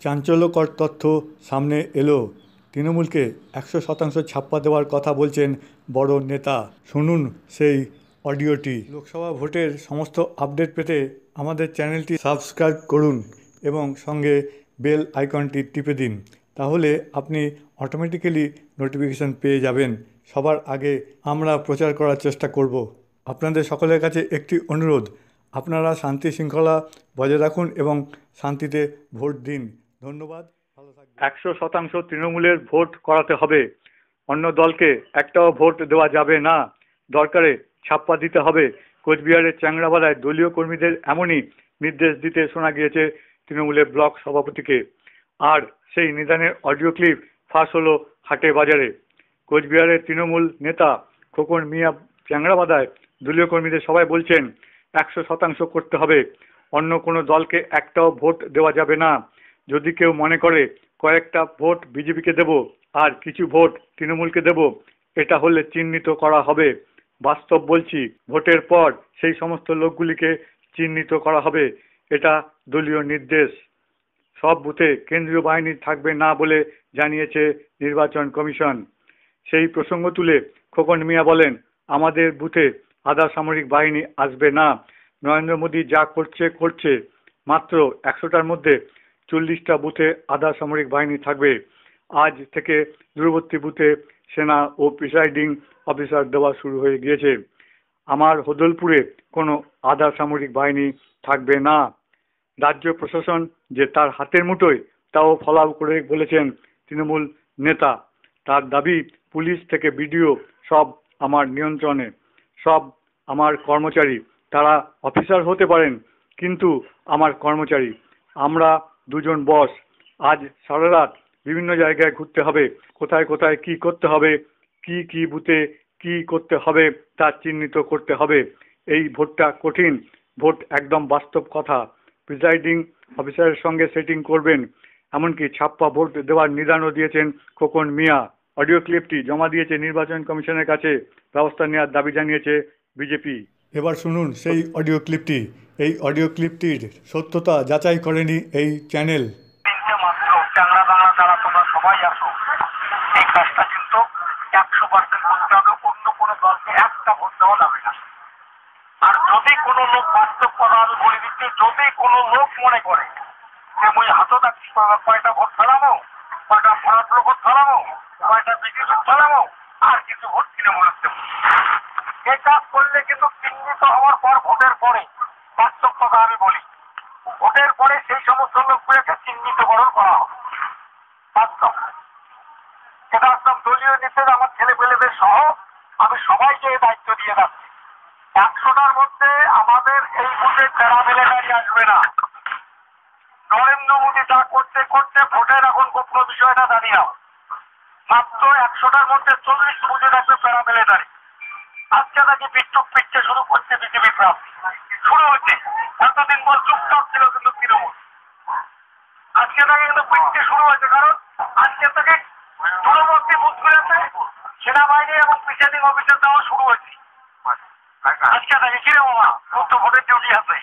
চাঞ্চল্যকর তথ্য সামনে এলো। তৃণমূলকে 100% ছাপ্পা দেওয়ার কথা বলছেন বড় নেতা। শুনুন সেই অডিওটি। লোকসভা ভোটের সমস্ত আপডেট পেতে আমাদের চ্যানেলটি সাবস্ক্রাইব করুন এবং সঙ্গে বেল আইকনটি টিপে দিন। তাহলে আপনি অটোমেটিক্যালি নোটিফিকেশান পেয়ে যাবেন। সবার আগে আমরা প্রচার করার চেষ্টা করব। আপনাদের সকলের কাছে একটি অনুরোধ, আপনারা শান্তি শৃঙ্খলা বজায় রাখুন এবং শান্তিতে ভোট দিন। ধন্যবাদ, ভালো থাকবেন। 100% তৃণমূলের ভোট করাতে হবে, অন্য দলকে একটাও ভোট দেওয়া যাবে না। দরকারে ছাপ্পা দিতে হবে। কোচবিহারের চ্যাংড়াবালায় দলীয় কর্মীদের এমনই নির্দেশ দিতে শোনা গিয়েছে তৃণমূলের ব্লক সভাপতিকে। আর সেই নিদানের অডিও ক্লিপ ফাঁস হলো হাটে বাজারে। কোচবিহারের তৃণমূল নেতা খোকন মিয়া চ্যাংড়াবালায় দলীয় কর্মীদের সবাই বলছেন 100% করতে হবে, অন্য কোনো দলকে একটাও ভোট দেওয়া যাবে না। যদি কেউ মনে করে কয়েকটা ভোট বিজেপিকে দেব আর কিছু ভোট তৃণমূলকে দেব, এটা হলে চিহ্নিত করা হবে। বাস্তব বলছি, ভোটের পর সেই সমস্ত লোকগুলিকে চিহ্নিত করা হবে। এটা দলীয় নির্দেশ। সব বুথে কেন্দ্রীয় বাহিনী থাকবে না বলে জানিয়েছে নির্বাচন কমিশন। সেই প্রসঙ্গ তুলে খোকন মিয়া বলেন, আমাদের বুথে আধা সামরিক বাহিনী আসবে না। নরেন্দ্র মোদী যা করছে, মাত্র 100টার মধ্যে 40টা বুথে আধা সামরিক বাহিনী থাকবে। আজ থেকে দূরবর্তী বুথে সেনা ও প্রিসাইডিং অফিসার দেওয়া শুরু হয়ে গিয়েছে। আমার হদলপুরে কোনো আধা সামরিক বাহিনী থাকবে না। রাজ্য প্রশাসন যে তার হাতের মুঠোয়, তাও ফলাও করে বলেছেন তৃণমূল নেতা। তার দাবি, পুলিশ থেকে বিডিও সব আমার নিয়ন্ত্রণে, সব আমার কর্মচারী। তারা অফিসার হতে পারেন, কিন্তু আমার কর্মচারী। আমরা দুজন বস। আজ সারা রাত বিভিন্ন জায়গায় ঘুরতে হবে, কোথায় কোথায় কি করতে হবে, কি বুথে কি করতে হবে তা চিহ্নিত করতে হবে। এই ভোটটা কঠিন ভোট, একদম বাস্তব কথা। প্রিসাইডিং অফিসারের সঙ্গে সেটিং করবেন, এমনকি ছাপ্পা ভোট দেওয়ার নিদানও দিয়েছেন খোকন মিয়া। অডিও ক্লিপটি জমা দিয়েছে নির্বাচন কমিশনের কাছে, ব্যবস্থা নেওয়ার দাবি জানিয়েছে বিজেপি। এবার শুনুন সেই অডিও ক্লিপটি। এই অডিও ক্লিপটির সত্যতা যাচাই করেনি এই চ্যানেল। মাত্র চ্যাংড়া বাংলা দ্বারা তোমরা সবাই আসো, এই কাজটা কিন্তু 100% করতে হবে। অন্য কোনো দলকে একটা ভোট দেওয়া যাবে না। আর যদি কোনো লোক, বাস্তব কথা আমি বলে দিচ্ছি, যদি কোনো লোক মনে করে যে মুই হাতত কয়টা ভোট ফেলামো, কয়টা ভারত ভোট ফেলামো, কয়টা বিজেপি ফেলামো, আর কিছু ভোট কিনে মনে দেবো, এই কাজ করলে কিন্তু চিহ্নিত হওয়ার পর ভোটের পরে, বাস্তব কথা আমি বলি, ভোটের পরে সেই সমস্ত লোকগুলোকে চিহ্নিতকরণ করা হবে। বাস্তব এটা একদম দলীয় নির্দেশ। আমার ছেলে পেলেদের সহ আমি সবাইকে এই দায়িত্ব দিয়ে যাচ্ছি। 100টার মধ্যে আমাদের এই বুথে তেরা মিলেটারি আসবে না। নরেন্দ্র মোদী যা করতে ভোটের এখন গোপন বিষয়টা জানি না। মাত্র 100টার মধ্যে 40 বুথে থাকবে প্যারা মিলিটারি। আজকে নাকি বিক্ষোভ পিটতে শুরু করছে বিজেপি প্রার্থী, শুরু হচ্ছে। এতদিন পর চুপচাপ ছিল কিন্তু তৃণমূল, আজকে নাকি কিন্তু পিটতে শুরু হয়েছে। কারণ আজকে থেকে দূরবর্তী বুথগুলোতে সেনাবাহিনী এবং প্রিসাইডিং অফিসার দেওয়া শুরু হয়েছে। আজকে থেকে কিরে বাবা, তোর তো ভোটের ডিউটি আছে।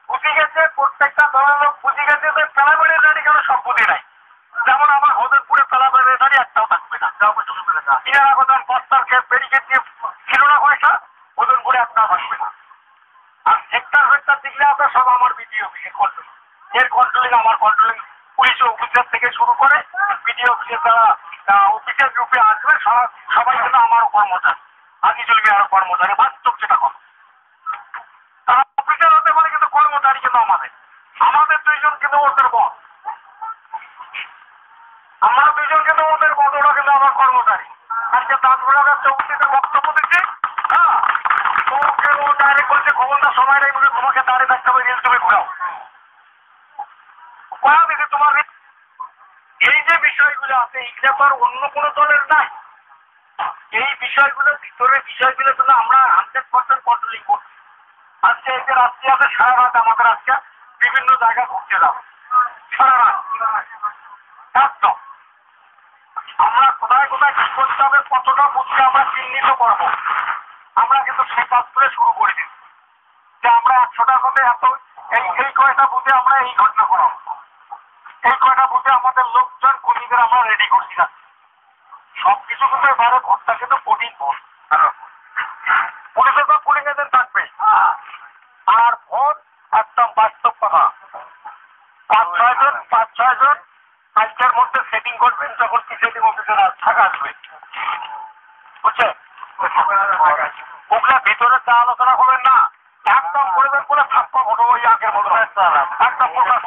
বুঝে গেছে, প্রত্যেকটা দলের লোক বুঝে গেছে যে প্যারা মিলিটারি কেন সব বুঝে নাই। যেমন আমার হদরপুরে প্যারা মিলিটারি একটাও থাকবে না। ইনারা কোথাও বস্তার ব্যারিকেড দিয়ে ছিল না পয়সা, হদরপুরে একটাও থাকবে না। আর সেক্টর দিলে আপনার সব আমার বিডিও অফিসে কন্ট্রোলিং, এর কন্ট্রোলিং আমার কন্ট্রোলিং। পুলিশ অফিসার থেকে শুরু করে বিডিও অফিসের যারা অফিসের গ্রুপে আসবে সবাই কিন্তু আমারও কর্মচারী, আগে চলবে আরো কর্মচারী। বাস্তব যেটা কথা, তারা অফিসার হতে পারে কিন্তু কর্মচারী কিন্তু আমাদের দুইজন কিন্তু ওদের বস, আমরা দুইজন কিন্তু ওদের বস, ওরা কিন্তু আমার কর্মচারী। আজকে দাঁতগুলোর চৌকিতে বক্তব্য দিচ্ছি, হ্যাঁ, তোকে ও ডাইরেক্ট বলছে খবরদার সময় নেই, বলে তোমাকে দাঁড়িয়ে থাকতে হবে, রিল তুমি ঘোরাও করা দিতে তোমার। এই যে বিষয়গুলো আছে, এইগুলো তো আর অন্য কোনো দলের নাই। এই বিষয়গুলো, ভিতরের বিষয়গুলো কিন্তু আমরা 100% কন্ট্রোলিং করছি। আজকে এই যে রাত্রি আছে, সারা রাত আমাদের আজকে বিভিন্ন জায়গায় ঘুরতে যাবো, সারা রাত। আমরা কোথায় কোথায় কি করতে হবে, কতটা বুঝতে আমরা চিহ্নিত করবো, আমরা কিন্তু সেই কাজ করে শুরু করে দিচ্ছি যে আমরা 100টার মধ্যে এত এই কয়টা বুথে আমরা এই ঘটনা করাবো। রেডি করছি না। সবকিছু কিন্তু এবারে ভোটটা কিন্তু কঠিন ভোট। পুলিশের বা পুলিং এজেন্ট থাকবে, আর ভোট একদম বাস্তব কথা। 5-6 জন আজকের মধ্যে সেটিং করবেন, যখন প্রিসাইডিং অফিসার থাকা আসবে, বুঝছেন? ওগুলা ভিতরে যা আলোচনা করবেন না, একদম করবেন বলে থাপ্পা ভোট ওই আগের মতো একদম প্রকাশ